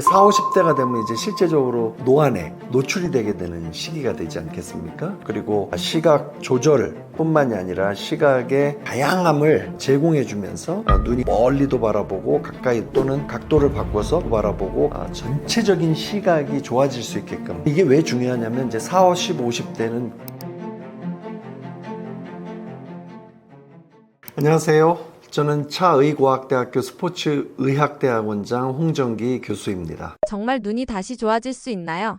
4, 50대가 되면 이제 실제적으로 노안에 노출이 되게 되는 시기가 되지 않겠습니까? 그리고 시각 조절뿐만이 아니라 시각의 다양함을 제공해 주면서 눈이 멀리도 바라보고 가까이 또는 각도를 바꿔서 바라보고 전체적인 시각이 좋아질 수 있게끔. 이게 왜 중요하냐면 이제 40, 50대는 안녕하세요. 저는 차의과학대학교 스포츠의학대학원장 홍정기 교수입니다. 정말 눈이 다시 좋아질 수 있나요?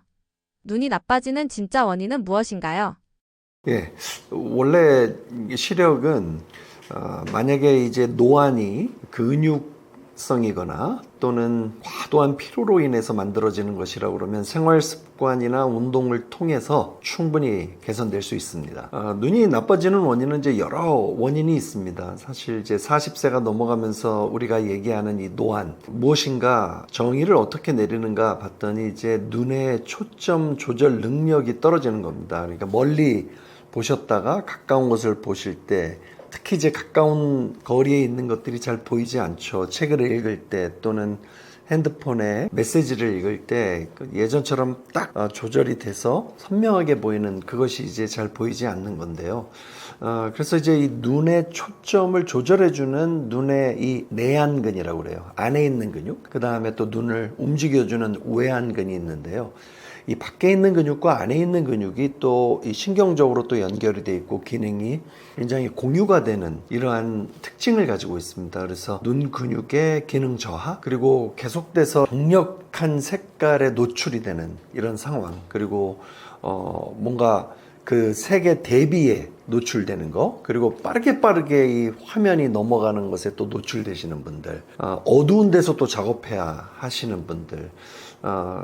눈이 나빠지는 진짜 원인은 무엇인가요? 예, 원래 시력은 만약에 이제 노안이 근육성이거나 또는 과도한 피로로 인해서 만들어지는 것이라고 그러면 생활 습관이나 운동을 통해서 충분히 개선될 수 있습니다. 눈이 나빠지는 원인은 이제 여러 원인이 있습니다. 사실 이제 40세가 넘어가면서 우리가 얘기하는 이 노안, 무엇인가 정의를 어떻게 내리는가 봤더니 이제 눈의 초점 조절 능력이 떨어지는 겁니다. 그러니까 멀리 보셨다가 가까운 것을 보실 때 특히 이제 가까운 거리에 있는 것들이 잘 보이지 않죠. 책을 읽을 때 또는 핸드폰에 메시지를 읽을 때 예전처럼 딱 조절이 돼서 선명하게 보이는 그것이 이제 잘 보이지 않는 건데요. 그래서 이제 이 눈의 초점을 조절해주는 눈의 이 내안근이라고 그래요. 안에 있는 근육. 그 다음에 또 눈을 움직여주는 외안근이 있는데요. 이 밖에 있는 근육과 안에 있는 근육이 또 이 신경적으로 또 연결이 되어 있고 기능이 굉장히 공유가 되는 이러한 특징을 가지고 있습니다. 그래서 눈 근육의 기능 저하, 그리고 계속돼서 강력한 색깔에 노출이 되는 이런 상황, 그리고 뭔가 그 색의 대비에 노출되는 거, 그리고 빠르게 이 화면이 넘어가는 것에 또 노출되시는 분들, 어두운 데서 또 작업해야 하시는 분들,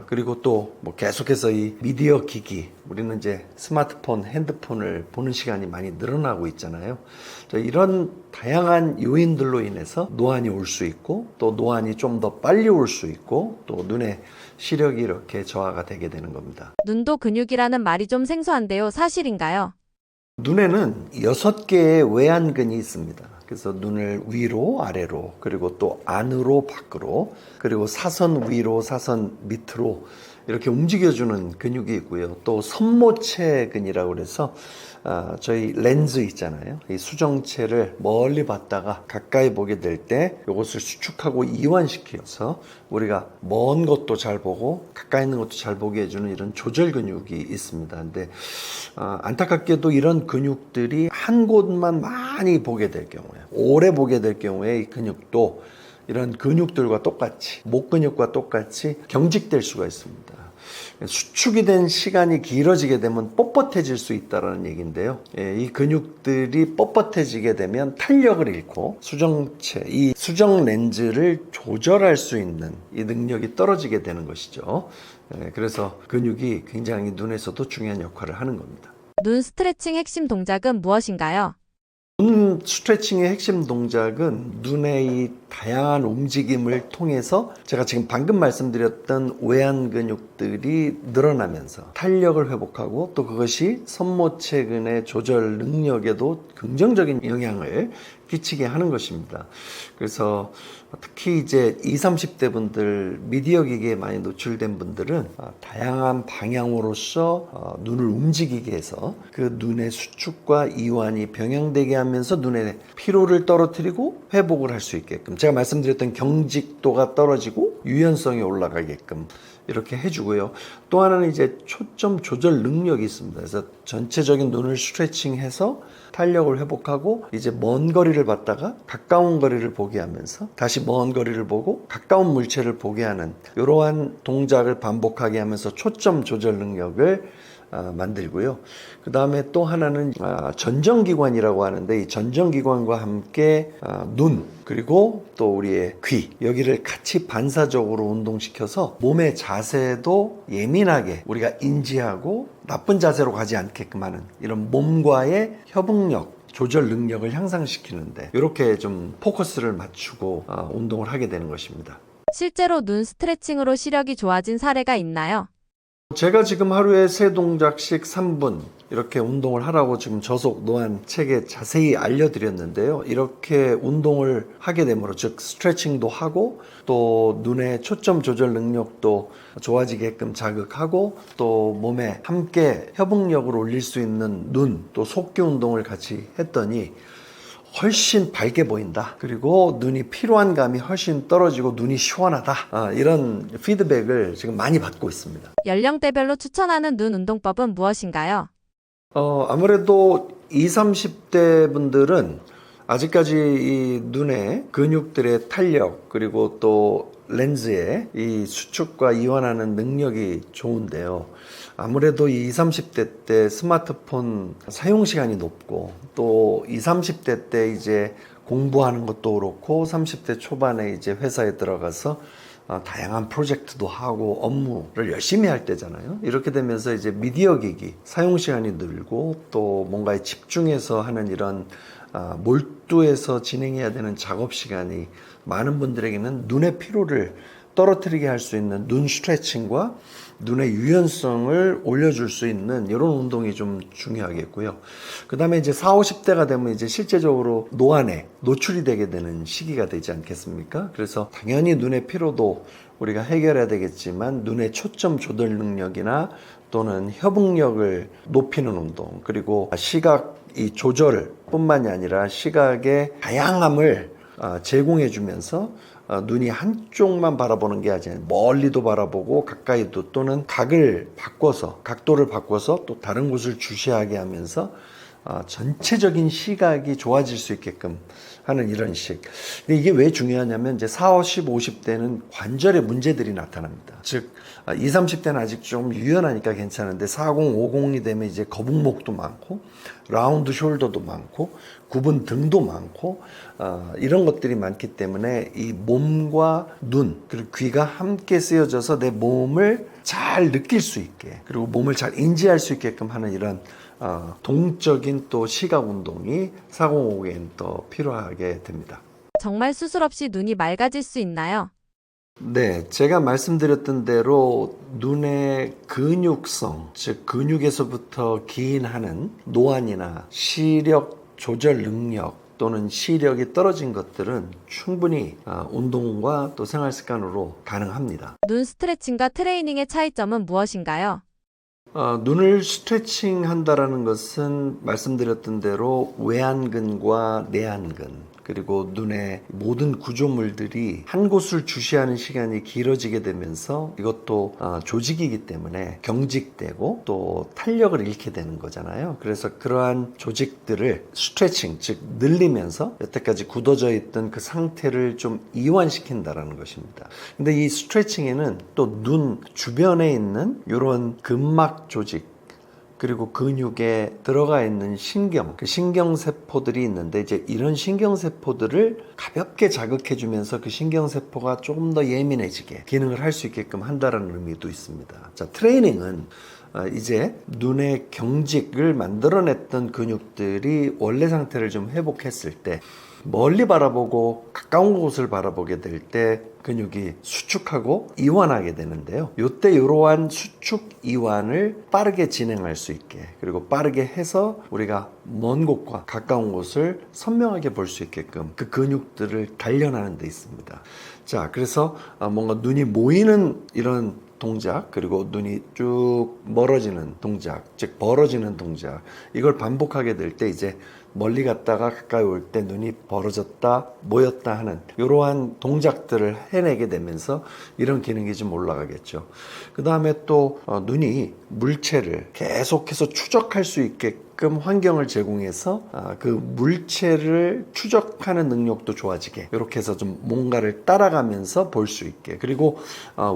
그리고 또 뭐 계속해서 이 미디어 기기, 우리는 이제 스마트폰, 핸드폰을 보는 시간이 많이 늘어나고 있잖아요. 이런 다양한 요인들로 인해서 노안이 올 수 있고, 또 노안이 좀 더 빨리 올 수 있고, 또 눈의 시력이 이렇게 저하가 되게 되는 겁니다. 눈도 근육이라는 말이 좀 생소한데요. 사실인가요? 눈에는 6개의 외안근이 있습니다. 그래서 눈을 위로 아래로, 그리고 또 안으로 밖으로, 그리고 사선 위로 사선 밑으로 이렇게 움직여주는 근육이 있고요. 또 선모체근이라고 그래서 저희 렌즈 있잖아요. 이 수정체를 멀리 봤다가 가까이 보게 될 때 이것을 수축하고 이완시켜서 우리가 먼 것도 잘 보고 가까이 있는 것도 잘 보게 해주는 이런 조절 근육이 있습니다. 근데 안타깝게도 이런 근육들이 한 곳만 많이 보게 될 경우에, 오래 보게 될 경우에 이 근육도 이런 근육들과 똑같이, 목 근육과 똑같이 경직될 수가 있습니다. 수축이 된 시간이 길어지게 되면 뻣뻣해질 수 있다는 얘기인데요. 이 근육들이 뻣뻣해지게 되면 탄력을 잃고 수정체, 이 수정 렌즈를 조절할 수 있는 이 능력이 떨어지게 되는 것이죠. 그래서 근육이 굉장히 눈에서도 중요한 역할을 하는 겁니다. 눈 스트레칭 핵심 동작은 무엇인가요? 눈 스트레칭의 핵심 동작은 눈의 이 다양한 움직임을 통해서 제가 지금 방금 말씀드렸던 외안 근육들이 늘어나면서 탄력을 회복하고 또 그것이 선모체근의 조절 능력에도 긍정적인 영향을 끼치게 하는 것입니다. 그래서 특히 이제 20, 30대 분들, 미디어 기기에 많이 노출된 분들은 다양한 방향으로서 눈을 움직이게 해서 그 눈의 수축과 이완이 병행되게 하면서 눈의 피로를 떨어뜨리고 회복을 할 수 있게끔, 제가 말씀드렸던 경직도가 떨어지고 유연성이 올라가게끔 이렇게 해주고요. 또 하나는 이제 초점 조절 능력이 있습니다. 그래서 전체적인 눈을 스트레칭해서 탄력을 회복하고 이제 먼 거리를 봤다가 가까운 거리를 보게 하면서 다시 먼 거리를 보고 가까운 물체를 보게 하는 이러한 동작을 반복하게 하면서 초점 조절 능력을 만들고요. 그 다음에 또 하나는 전정기관이라고 하는데, 이 전정기관과 함께 눈, 그리고 또 우리의 귀, 여기를 같이 반사적으로 운동시켜서 몸의 자세도 예민하게 우리가 인지하고 나쁜 자세로 가지 않게끔 하는 이런 몸과의 협응력, 조절 능력을 향상시키는데 이렇게 좀 포커스를 맞추고 운동을 하게 되는 것입니다. 실제로 눈 스트레칭으로 시력이 좋아진 사례가 있나요? 제가 지금 하루에 3동작씩 3분, 이렇게 운동을 하라고 지금 저속 노안 책에 자세히 알려드렸는데요. 이렇게 운동을 하게 되므로 즉 스트레칭도 하고 또 눈의 초점 조절 능력도 좋아지게끔 자극하고 또 몸에 함께 협응력을 올릴 수 있는 눈 또 속기 운동을 같이 했더니 훨씬 밝게 보인다. 그리고 눈이 피로한 감이 훨씬 떨어지고 눈이 시원하다. 이런 피드백을 지금 많이 받고 있습니다. 연령대별로 추천하는 눈 운동법은 무엇인가요? 아무래도 20, 30대 분들은 아직까지 이 눈의 근육들의 탄력 그리고 또 렌즈의 이 수축과 이완하는 능력이 좋은데요. 아무래도 이 20, 30대 때 스마트폰 사용 시간이 높고 또 20, 30대 때 이제 공부하는 것도 그렇고 30대 초반에 이제 회사에 들어가서 다양한 프로젝트도 하고 업무를 열심히 할 때잖아요. 이렇게 되면서 이제 미디어 기기 사용 시간이 늘고 또 뭔가에 집중해서 하는 이런 몰두해서 진행해야 되는 작업 시간이 많은 분들에게는 눈의 피로를 떨어뜨리게 할 수 있는 눈 스트레칭과 눈의 유연성을 올려줄 수 있는 이런 운동이 좀 중요하겠고요. 그 다음에 이제 40, 50대가 되면 이제 실제적으로 노안에 노출이 되게 되는 시기가 되지 않겠습니까? 그래서 당연히 눈의 피로도 우리가 해결해야 되겠지만 눈의 초점 조절 능력이나 또는 협응력을 높이는 운동 그리고 시각 이 조절 뿐만이 아니라 시각의 다양함을 제공해 주면서 눈이 한쪽만 바라보는 게 아니라 멀리도 바라보고 가까이도 또는 각도를 바꿔서 또 다른 곳을 주시하게 하면서 전체적인 시각이 좋아질 수 있게끔 하는 이런 식. 근데 이게 왜 중요하냐면 이제 40, 50, 50대는 관절에 문제들이 나타납니다. 즉 20, 30대는 아직 좀 유연하니까 괜찮은데 40, 50이 되면 이제 거북목도 많고 라운드 숄더도 많고 굽은 등도 많고 이런 것들이 많기 때문에 이 몸과 눈 그리고 귀가 함께 쓰여져서 내 몸을 잘 느낄 수 있게 그리고 몸을 잘 인지할 수 있게끔 하는 이런 동적인 또 시각 운동이 4050에는 더 필요하게 됩니다. 정말 수술 없이 눈이 맑아질 수 있나요? 네, 제가 말씀드렸던 대로 눈의 근육성, 즉 근육에서부터 기인하는 노안이나 시력 조절 능력 또는 시력이 떨어진 것들은 충분히 운동과 또 생활 습관으로 가능합니다. 눈 스트레칭과 트레이닝의 차이점은 무엇인가요? 눈을 스트레칭 한다라는 것은 말씀드렸던 대로 외안근과 내안근 그리고 눈의 모든 구조물들이 한 곳을 주시하는 시간이 길어지게 되면서 이것도 조직이기 때문에 경직되고 또 탄력을 잃게 되는 거잖아요. 그래서 그러한 조직들을 스트레칭, 즉 늘리면서 여태까지 굳어져 있던 그 상태를 좀 이완시킨다라는 것입니다. 근데 이 스트레칭에는 또 눈 주변에 있는 이런 근막 조직 그리고 근육에 들어가 있는 그 신경세포들이 있는데 이제 이런 신경세포들을 가볍게 자극해주면서 그 신경세포가 조금 더 예민해지게 기능을 할 수 있게끔 한다는 의미도 있습니다. 자, 트레이닝은 이제 눈의 경직을 만들어냈던 근육들이 원래 상태를 좀 회복했을 때 멀리 바라보고 가까운 곳을 바라보게 될 때 근육이 수축하고 이완하게 되는데요. 이때 이러한 수축 이완을 빠르게 진행할 수 있게 그리고 빠르게 해서 우리가 먼 곳과 가까운 곳을 선명하게 볼 수 있게끔 그 근육들을 단련하는 데 있습니다. 자, 그래서 뭔가 눈이 모이는 이런 동작 그리고 눈이 쭉 멀어지는 동작 즉 벌어지는 동작 이걸 반복하게 될 때 이제 멀리 갔다가 가까이 올 때 눈이 벌어졌다 모였다 하는 이러한 동작들을 해내게 되면서 이런 기능이 좀 올라가겠죠. 그 다음에 또 눈이 물체를 계속해서 추적할 수 있게끔 환경을 제공해서 그 물체를 추적하는 능력도 좋아지게 이렇게 해서 좀 뭔가를 따라가면서 볼 수 있게 그리고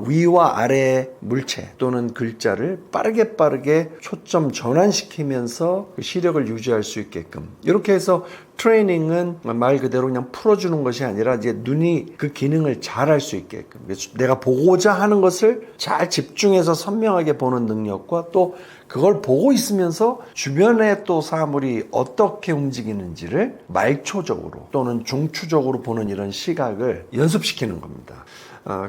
위와 아래의 물체 또는 글자를 빠르게 초점 전환시키면서 그 시력을 유지할 수 있게끔 이렇게 해서 트레이닝은 말 그대로 그냥 풀어주는 것이 아니라 이제 눈이 그 기능을 잘 할 수 있게끔 내가 보고자 하는 것을 잘 집중해서 선명하게 보는 능력과 또 그걸 보고 있으면서 주변의 또 사물이 어떻게 움직이는지를 말초적으로 또는 중추적으로 보는 이런 시각을 연습시키는 겁니다.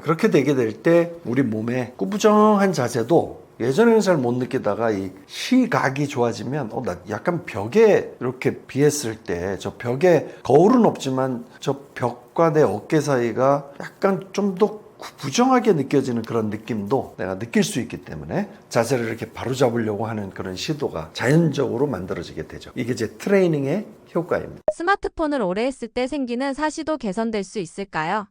그렇게 되게 될 때 우리 몸의 꾸부정한 자세도 예전에는 잘 못 느끼다가 이 시각이 좋아지면 나 약간 벽에 이렇게 비했을 때 저 벽에 거울은 없지만 저 벽과 내 어깨 사이가 약간 좀 더 부정하게 느껴지는 그런 느낌도 내가 느낄 수 있기 때문에 자세를 이렇게 바로잡으려고 하는 그런 시도가 자연적으로 만들어지게 되죠. 이게 제 트레이닝의 효과입니다. 스마트폰을 오래 했을 때 생기는 사시도 개선될 수 있을까요?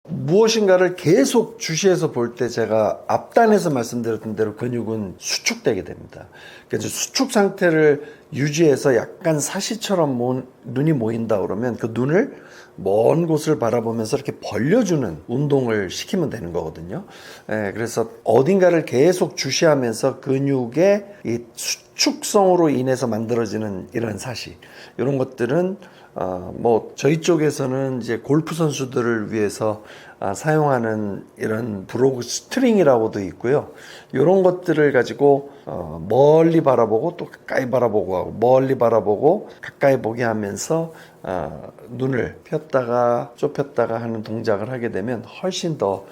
무엇인가를 계속 주시해서 볼 때 제가 앞단에서 말씀드렸던 대로 근육은 수축되게 됩니다. 그래서 수축 상태를 유지해서 약간 사시처럼 눈이 모인다 그러면 그 눈을 먼 곳을 바라보면서 이렇게 벌려주는 운동을 시키면 되는 거거든요. 그래서 어딘가를 계속 주시하면서 근육의 이 수축성으로 인해서 만들어지는 이런 사시, 이런 것들은 저희 쪽에서는 이제 골프 선수들을 위해서 사용하는 이런 브로그 스트링이라고도 있고요. 이런 것들을 가지고 멀리 바라보고 또 가까이 바라보고 하고 멀리 바라보고 가까이 보게 하면서 눈을 폈다가 좁혔다가 하는 동작을 하게 되면 훨씬 더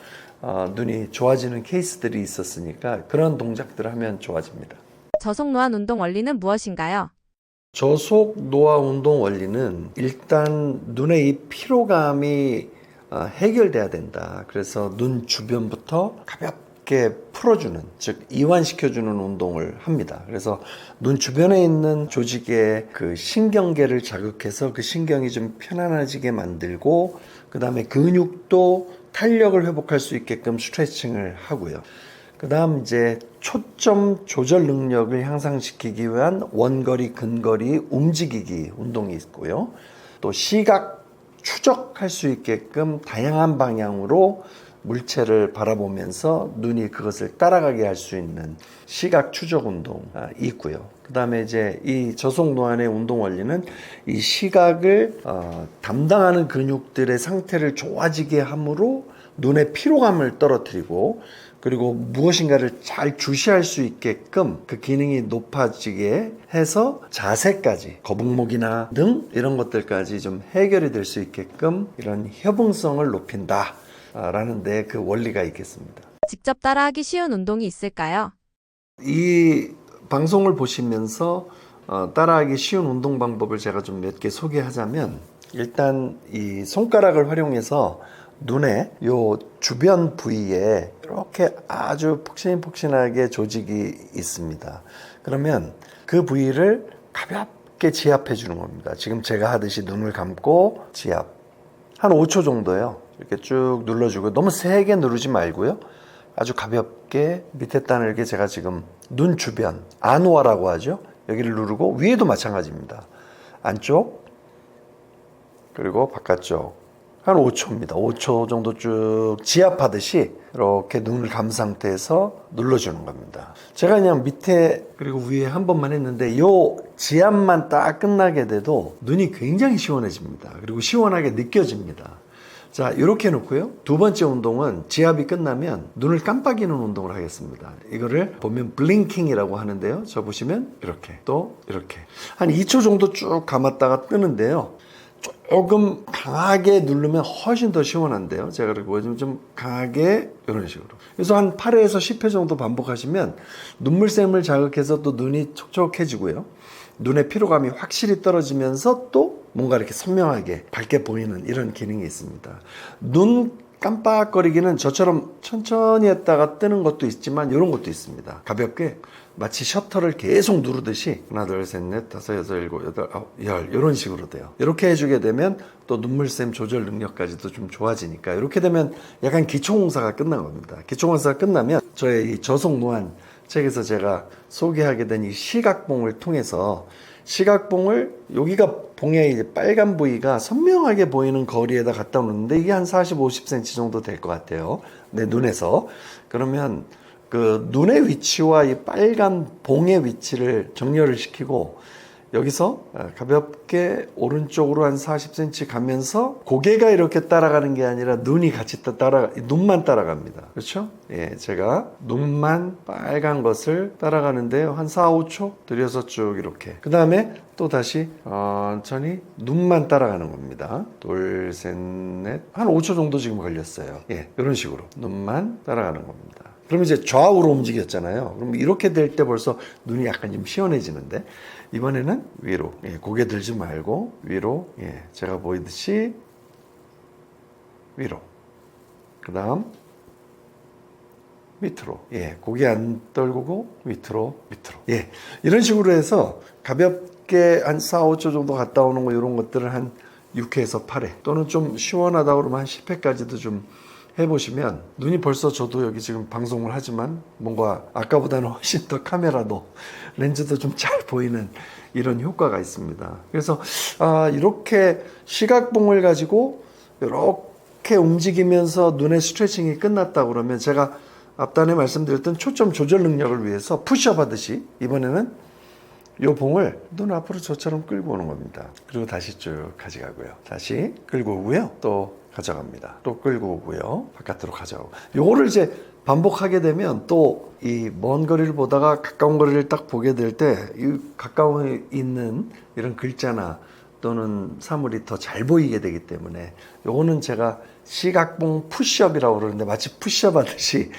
눈이 좋아지는 케이스들이 있었으니까 그런 동작들을 하면 좋아집니다. 저속 노안 운동 원리는 무엇인가요? 저속 노화 운동 원리는 일단 눈의 이 피로감이 해결돼야 된다. 그래서 눈 주변부터 가볍게 풀어주는, 즉 이완시켜주는 운동을 합니다. 그래서 눈 주변에 있는 조직의 그 신경계를 자극해서 그 신경이 좀 편안해지게 만들고, 그 다음에 근육도 탄력을 회복할 수 있게끔 스트레칭을 하고요. 그 다음 이제 초점 조절 능력을 향상시키기 위한 원거리, 근거리 움직이기 운동이 있고요. 또 시각 추적할 수 있게끔 다양한 방향으로 물체를 바라보면서 눈이 그것을 따라가게 할 수 있는 시각 추적 운동이 있고요. 그 다음에 이제 이 저속 노안의 운동 원리는 이 시각을 담당하는 근육들의 상태를 좋아지게 함으로 눈의 피로감을 떨어뜨리고, 그리고 무엇인가를 잘 주시할 수 있게끔 그 기능이 높아지게 해서 자세까지, 거북목이나 등 이런 것들까지 좀 해결이 될 수 있게끔 이런 협응성을 높인다 라는 데 그 원리가 있겠습니다. 직접 따라하기 쉬운 운동이 있을까요? 이 방송을 보시면서 따라하기 쉬운 운동 방법을 제가 좀 몇 개 소개하자면, 일단 이 손가락을 활용해서 눈의 요 주변 부위에 이렇게 아주 폭신폭신하게 조직이 있습니다. 그러면 그 부위를 가볍게 지압해 주는 겁니다. 지금 제가 하듯이 눈을 감고 지압 한 5초 정도요. 이렇게 쭉 눌러주고, 너무 세게 누르지 말고요. 아주 가볍게 밑에 단을 이렇게 제가 지금 눈 주변, 안우아라고 하죠. 여기를 누르고, 위에도 마찬가지입니다. 안쪽 그리고 바깥쪽 한 5초입니다. 5초 정도 쭉 지압하듯이 이렇게 눈을 감은 상태에서 눌러주는 겁니다. 제가 그냥 밑에 그리고 위에 한 번만 했는데, 요 지압만 딱 끝나게 돼도 눈이 굉장히 시원해집니다. 그리고 시원하게 느껴집니다. 자, 이렇게 해놓고요. 두 번째 운동은 지압이 끝나면 눈을 깜빡이는 운동을 하겠습니다. 이거를 보면 블링킹이라고 하는데요. 저 보시면 이렇게, 또 이렇게 한 2초 정도 쭉 감았다가 뜨는데요. 조금 강하게 누르면 훨씬 더 시원한데요. 제가 그리고 좀 강하게 이런 식으로. 그래서 한 8회에서 10회 정도 반복하시면 눈물샘을 자극해서 또 눈이 촉촉해지고요. 눈의 피로감이 확실히 떨어지면서 또 뭔가 이렇게 선명하게 밝게 보이는 이런 기능이 있습니다. 눈 깜빡거리기는 저처럼 천천히 했다가 뜨는 것도 있지만 이런 것도 있습니다. 가볍게 마치 셔터를 계속 누르듯이 하나, 둘, 셋, 넷, 다섯, 여섯, 일곱, 여덟, 아홉, 열 이런 식으로 돼요. 이렇게 해주게 되면 또 눈물샘 조절 능력까지도 좀 좋아지니까, 이렇게 되면 약간 기초공사가 끝난 겁니다. 기초공사가 끝나면 저의 이 저속 노안 책에서 제가 소개하게 된 이 시각봉을 통해서, 시각봉을 여기가 봉의 이제 빨간 부위가 선명하게 보이는 거리에다 갖다 놓는데, 이게 한 40, 50cm 정도 될 것 같아요. 내 눈에서. 그러면 그 눈의 위치와 이 빨간 봉의 위치를 정렬을 시키고, 여기서 가볍게 오른쪽으로 한 40cm 가면서 고개가 이렇게 따라가는 게 아니라 눈이 같이 눈만 따라갑니다. 그렇죠? 예, 제가 눈만 빨간 것을 따라가는데요. 한 4, 5초 들여서 쭉 이렇게. 그 다음에 또 다시 천천히 눈만 따라가는 겁니다. 둘, 셋, 넷. 한 5초 정도 지금 걸렸어요. 예, 이런 식으로 눈만 따라가는 겁니다. 그러면 이제 좌우로 움직였잖아요. 그럼 이렇게 될 때 벌써 눈이 약간 좀 시원해지는데 이번에는 위로. 예, 고개 들지 말고 위로. 예, 제가 보이듯이 위로. 그 다음 밑으로. 예, 고개 안 떨구고 밑으로. 예, 이런 식으로 해서 가볍게 한 4, 5초 정도 갔다 오는 거 이런 것들을 한 6회에서 8회 또는 좀 시원하다 그러면 한 10회까지도 좀 해보시면 눈이 벌써 저도 여기 지금 방송을 하지만 뭔가 아까보다는 훨씬 더 카메라도 렌즈도 좀 잘 보이는 이런 효과가 있습니다. 그래서 이렇게 시각봉을 가지고 이렇게 움직이면서 눈의 스트레칭이 끝났다 그러면 제가 앞단에 말씀드렸던 초점 조절 능력을 위해서 푸시업 하듯이 이번에는 이 봉을 눈 앞으로 저처럼 끌고 오는 겁니다. 그리고 다시 쭉 가져가고요. 다시 끌고 오고요. 또 가져갑니다. 또 끌고 오고요. 바깥으로 가져가고. 요거를 이제 반복하게 되면 또 이 먼 거리를 보다가 가까운 거리를 딱 보게 될 때 이 가까워 있는 이런 글자나 또는 사물이 더 잘 보이게 되기 때문에 요거는 제가 시각봉 푸시업이라고 그러는데 마치 푸시업 하듯이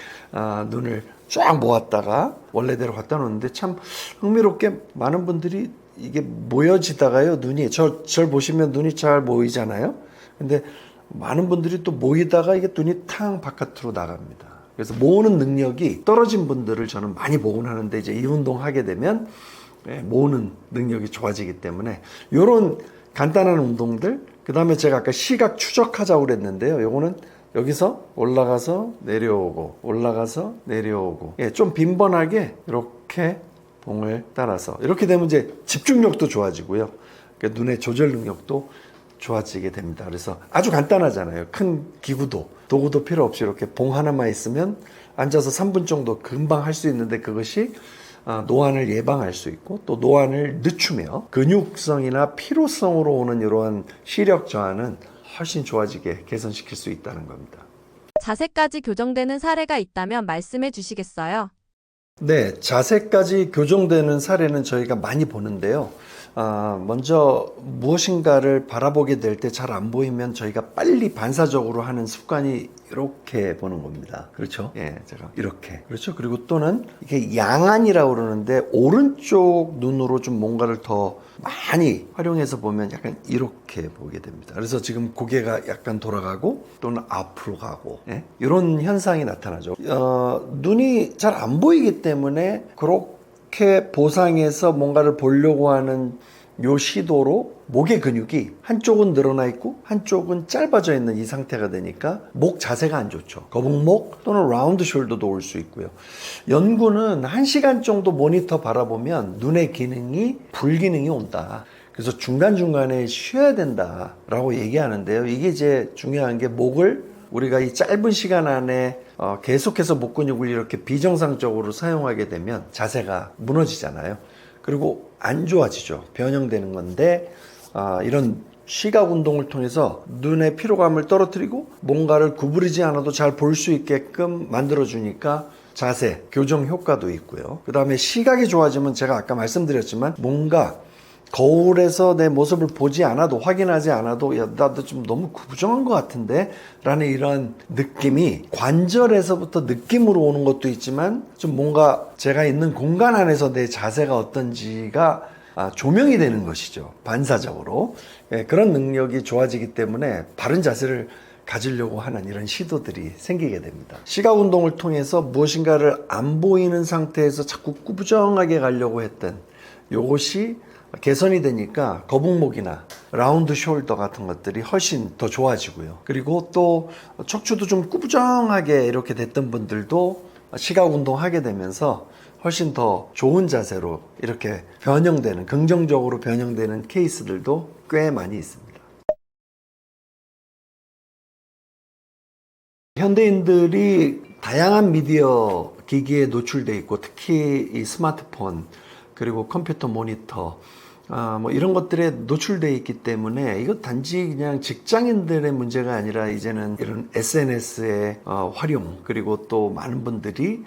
눈을 쫙 모았다가 원래대로 갖다 놓는데 참 흥미롭게 많은 분들이 이게 모여지다가요 눈이 절 보시면 눈이 잘 모이잖아요. 근데 많은 분들이 또 모이다가 이게 눈이 탕 바깥으로 나갑니다. 그래서 모으는 능력이 떨어진 분들을 저는 많이 보곤 하는데 이제 이 운동 하게 되면 모으는 능력이 좋아지기 때문에 이런 간단한 운동들 그 다음에 제가 아까 시각 추적하자고 그랬는데요. 요거는 여기서 올라가서 내려오고 올라가서 내려오고 좀 빈번하게 이렇게 봉을 따라서 이렇게 되면 이제 집중력도 좋아지고요. 그러니까 눈의 조절 능력도 좋아지게 됩니다. 그래서 아주 간단하잖아요. 큰 기구도 도구도 필요 없이 이렇게 봉 하나만 있으면 앉아서 3분 정도 금방 할 수 있는데 그것이 노안을 예방할 수 있고 또 노안을 늦추며 근육성이나 피로성으로 오는 이러한 시력 저하는 훨씬 좋아지게 개선시킬 수 있다는 겁니다. 자세까지 교정되는 사례가 있다면 말씀해 주시겠어요? 네, 자세까지 교정되는 사례는 저희가 많이 보는데요. 먼저 무엇인가를 바라보게 될 때 잘 안 보이면 저희가 빨리 반사적으로 하는 습관이 이렇게 보는 겁니다. 그렇죠? 예, 제가 이렇게. 그렇죠? 그리고 또는 이게 양안이라고 그러는데 오른쪽 눈으로 좀 뭔가를 더 많이 활용해서 보면 약간 이렇게 보게 됩니다. 그래서 지금 고개가 약간 돌아가고 또는 앞으로 가고 이런 현상이 나타나죠. 눈이 잘 안 보이기 때문에 그렇게 보상해서 뭔가를 보려고 하는 요 시도로 목의 근육이 한쪽은 늘어나 있고 한쪽은 짧아져 있는 이 상태가 되니까 목 자세가 안 좋죠. 거북목 또는 라운드 숄더도 올 수 있고요. 연구는 1시간 정도 모니터 바라보면 눈의 기능이 불기능이 온다. 그래서 중간중간에 쉬어야 된다라고 얘기하는데요. 이게 이제 중요한 게 목을 우리가 이 짧은 시간 안에 계속해서 목 근육을 이렇게 비정상적으로 사용하게 되면 자세가 무너지잖아요. 그리고 안 좋아지죠. 변형되는 건데 이런 시각 운동을 통해서 눈의 피로감을 떨어뜨리고 뭔가를 구부리지 않아도 잘 볼 수 있게끔 만들어주니까 자세, 교정 효과도 있고요. 그 다음에 시각이 좋아지면 제가 아까 말씀드렸지만 뭔가 거울에서 내 모습을 보지 않아도 확인하지 않아도 야, 나도 좀 너무 구부정한 것 같은데 라는 이런 느낌이 관절에서부터 느낌으로 오는 것도 있지만 좀 뭔가 제가 있는 공간 안에서 내 자세가 어떤지가 조명이 되는 것이죠. 반사적으로. 그런 능력이 좋아지기 때문에 바른 자세를 가지려고 하는 이런 시도들이 생기게 됩니다. 시각 운동을 통해서 무엇인가를 안 보이는 상태에서 자꾸 꾸부정하게 가려고 했던 요것이 개선이 되니까 거북목이나 라운드 숄더 같은 것들이 훨씬 더 좋아지고요. 그리고 또 척추도 좀 꾸부정하게 이렇게 됐던 분들도 시각 운동하게 되면서 훨씬 더 좋은 자세로 이렇게 변형되는, 긍정적으로 변형되는 케이스들도 꽤 많이 있습니다. 현대인들이 다양한 미디어 기기에 노출돼 있고 특히 이 스마트폰 그리고 컴퓨터 모니터 뭐 이런 것들에 노출되어 있기 때문에 이거 단지 그냥 직장인들의 문제가 아니라 이제는 이런 SNS의 활용, 그리고 또 많은 분들이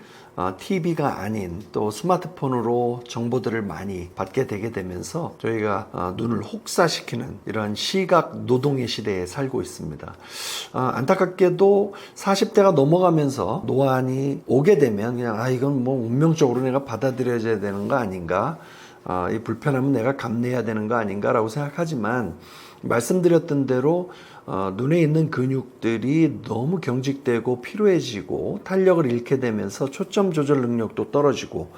TV가 아닌 또 스마트폰으로 정보들을 많이 받게 되게 되면서 저희가 눈을 혹사시키는 이런 시각 노동의 시대에 살고 있습니다. 안타깝게도 40대가 넘어가면서 노안이 오게 되면 그냥 이건 뭐 운명적으로 내가 받아들여져야 되는 거 아닌가, 이 불편함은 내가 감내해야 되는 거 아닌가라고 생각하지만, 말씀드렸던 대로 눈에 있는 근육들이 너무 경직되고 피로해지고 탄력을 잃게 되면서 초점 조절 능력도 떨어지고,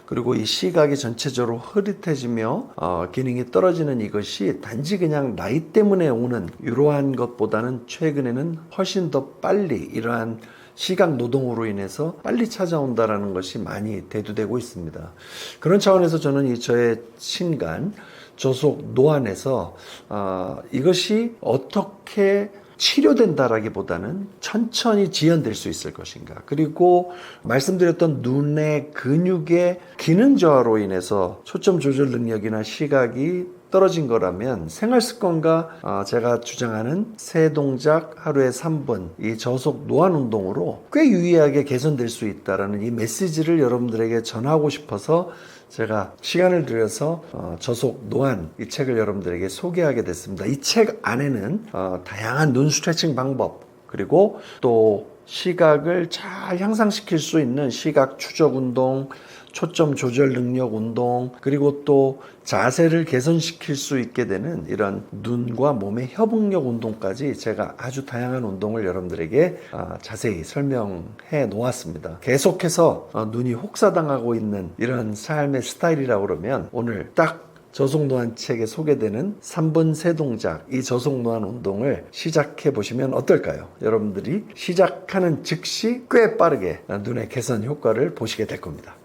그리고 이 시각이 전체적으로 흐릿해지며 기능이 떨어지는 이것이 단지 그냥 나이 때문에 오는 이러한 것보다는 최근에는 훨씬 더 빨리 이러한 시각 노동으로 인해서 빨리 찾아온다라는 것이 많이 대두되고 있습니다. 그런 차원에서 저는 이 저의 신간 저속 노안에서 이것이 어떻게 치료된다라기보다는 천천히 지연될 수 있을 것인가, 그리고 말씀드렸던 눈의 근육의 기능 저하로 인해서 초점 조절 능력이나 시각이 떨어진 거라면 생활 습관과 제가 주장하는 세 동작 하루에 3분 이 저속 노안 운동으로 꽤 유의하게 개선될 수 있다라는 이 메시지를 여러분들에게 전하고 싶어서 제가 시간을 들여서 저속 노안 이 책을 여러분들에게 소개하게 됐습니다. 이 책 안에는 다양한 눈 스트레칭 방법, 그리고 또 시각을 잘 향상시킬 수 있는 시각 추적 운동, 초점 조절 능력 운동, 그리고 또 자세를 개선시킬 수 있게 되는 이런 눈과 몸의 협응력 운동까지 제가 아주 다양한 운동을 여러분들에게 자세히 설명해 놓았습니다. 계속해서 눈이 혹사당하고 있는 이런 삶의 스타일이라고 그러면 오늘 딱 저속노안 책에 소개되는 3분 세 동작, 이 저속노안 운동을 시작해 보시면 어떨까요? 여러분들이 시작하는 즉시 꽤 빠르게 눈의 개선 효과를 보시게 될 겁니다.